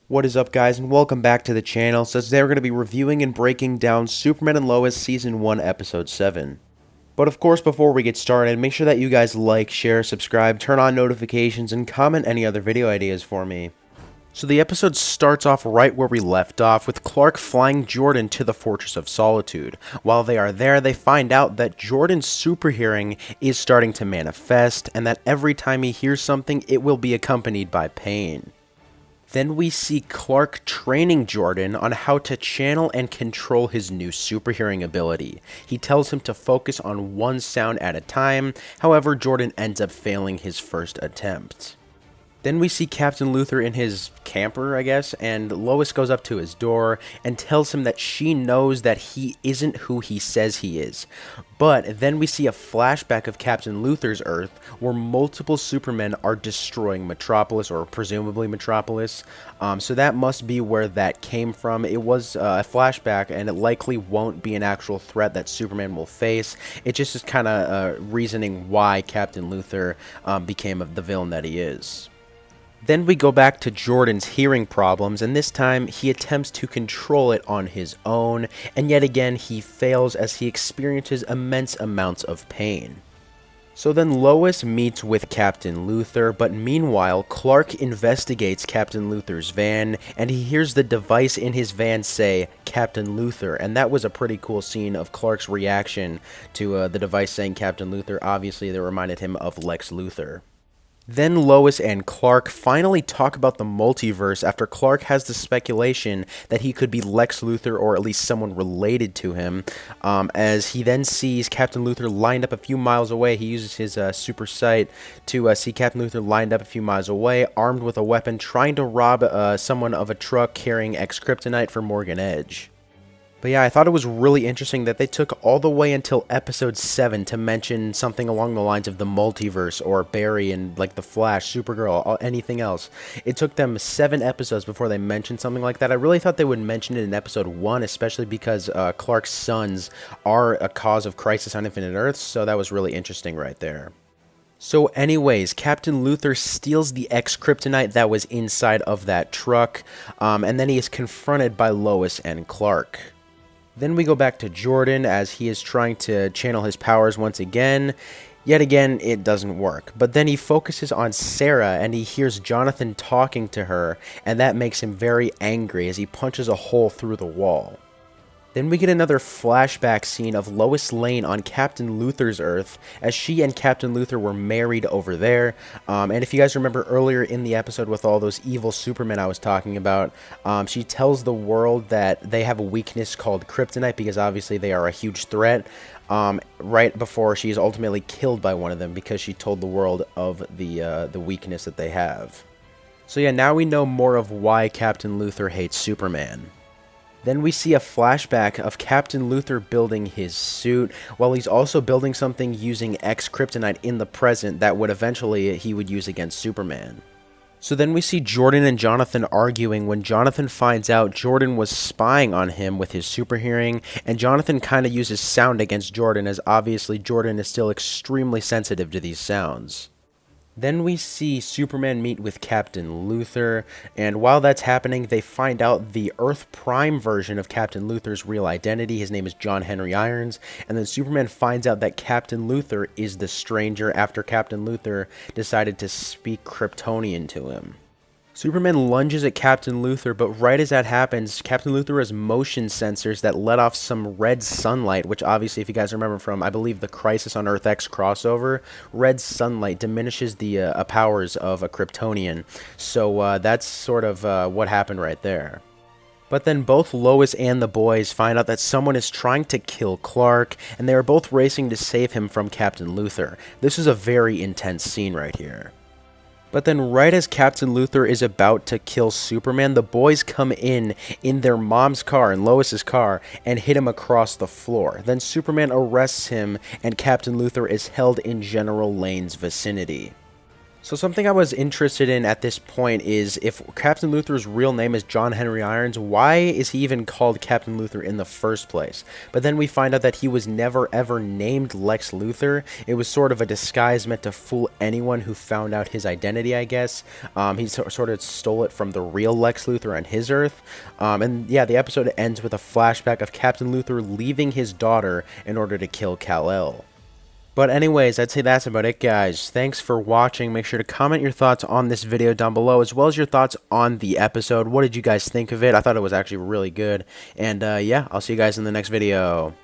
What is up, guys, and welcome back to the channel. So today we're going to be reviewing and breaking down Superman and Lois Season 1, Episode 7. But of course, before we get started, make sure that you guys like, share, subscribe, turn on notifications, and comment any other video ideas for me. So the episode starts off right where we left off, with Clark flying Jordan to the Fortress of Solitude. While they are there, they find out that Jordan's super hearing is starting to manifest, and that every time he hears something, it will be accompanied by pain. Then we see Clark training Jordan on how to channel and control his new super hearing ability. He tells him to focus on one sound at a time, however Jordan ends up failing his first attempt. Then we see Captain Luthor in his camper, I guess, and Lois goes up to his door and tells him that she knows that he isn't who he says he is. But then we see a flashback of Captain Luthor's Earth where multiple Supermen are destroying Metropolis, or presumably Metropolis. So that must be where that came from. It was a flashback, and it likely won't be an actual threat that Superman will face. It just is kind of reasoning why Captain Luthor became the villain that he is. Then we go back to Jordan's hearing problems, and this time he attempts to control it on his own, and yet again he fails as he experiences immense amounts of pain. So then Lois meets with Captain Luthor, but meanwhile Clark investigates Captain Luthor's van, and he hears the device in his van say, Captain Luthor, and that was a pretty cool scene of Clark's reaction to the device saying Captain Luthor. Obviously that reminded him of Lex Luthor. Then Lois and Clark finally talk about the multiverse after Clark has the speculation that he could be Lex Luthor, or at least someone related to him, as he then sees Captain Luthor lined up a few miles away. He uses his super sight to see Captain Luthor lined up a few miles away, armed with a weapon, trying to rob someone of a truck carrying X-Kryptonite for Morgan Edge. But yeah, I thought it was really interesting that they took all the way until episode 7 to mention something along the lines of the multiverse, or Barry and like the Flash, Supergirl, anything else. It took them 7 episodes before they mentioned something like that. I really thought they would mention it in episode 1, especially because Clark's sons are a cause of crisis on Infinite Earths, so that was really interesting right there. So anyways, Captain Luthor steals the X-Kryptonite that was inside of that truck, and then he is confronted by Lois and Clark. Then we go back to Jordan as he is trying to channel his powers once again. Yet again, it doesn't work. But then he focuses on Sarah and he hears Jonathan talking to her, and that makes him very angry as he punches a hole through the wall. Then we get another flashback scene of Lois Lane on Captain Luthor's Earth, as she and Captain Luthor were married over there. And if you guys remember earlier in the episode with all those evil Supermen I was talking about, she tells the world that they have a weakness called kryptonite, because obviously they are a huge threat, right before she is ultimately killed by one of them, because she told the world of the weakness that they have. So yeah, now we know more of why Captain Luthor hates Superman. Then we see a flashback of Captain Luthor building his suit, while he's also building something using X-Kryptonite in the present that would eventually he would use against Superman. So then we see Jordan and Jonathan arguing when Jonathan finds out Jordan was spying on him with his super hearing, and Jonathan kind of uses sound against Jordan, as obviously Jordan is still extremely sensitive to these sounds. Then we see Superman meet with Captain Luthor, and while that's happening, they find out the Earth Prime version of Captain Luthor's real identity. His name is John Henry Irons, and then Superman finds out that Captain Luthor is the stranger after Captain Luthor decided to speak Kryptonian to him. Superman lunges at Captain Luthor, but right as that happens, Captain Luthor has motion sensors that let off some red sunlight, which obviously, if you guys remember from, I believe, the Crisis on Earth X crossover, red sunlight diminishes the powers of a Kryptonian. So that's sort of what happened right there. But then both Lois and the boys find out that someone is trying to kill Clark, and they are both racing to save him from Captain Luthor. This is a very intense scene right here. But then right as Captain Luthor is about to kill Superman, the boys come in their mom's car, in Lois's car, and hit him across the floor. Then Superman arrests him, and Captain Luthor is held in General Lane's vicinity. So something I was interested in at this point is if Captain Luthor's real name is John Henry Irons, why is he even called Captain Luthor in the first place? But then we find out that he was never ever named Lex Luthor. It was sort of a disguise meant to fool anyone who found out his identity, I guess. He sort of stole it from the real Lex Luthor on his Earth. And yeah, the episode ends with a flashback of Captain Luthor leaving his daughter in order to kill Kal-El. But anyways, I'd say that's about it, guys. Thanks for watching. Make sure to comment your thoughts on this video down below, as well as your thoughts on the episode. What did you guys think of it? I thought it was actually really good. And yeah, I'll see you guys in the next video.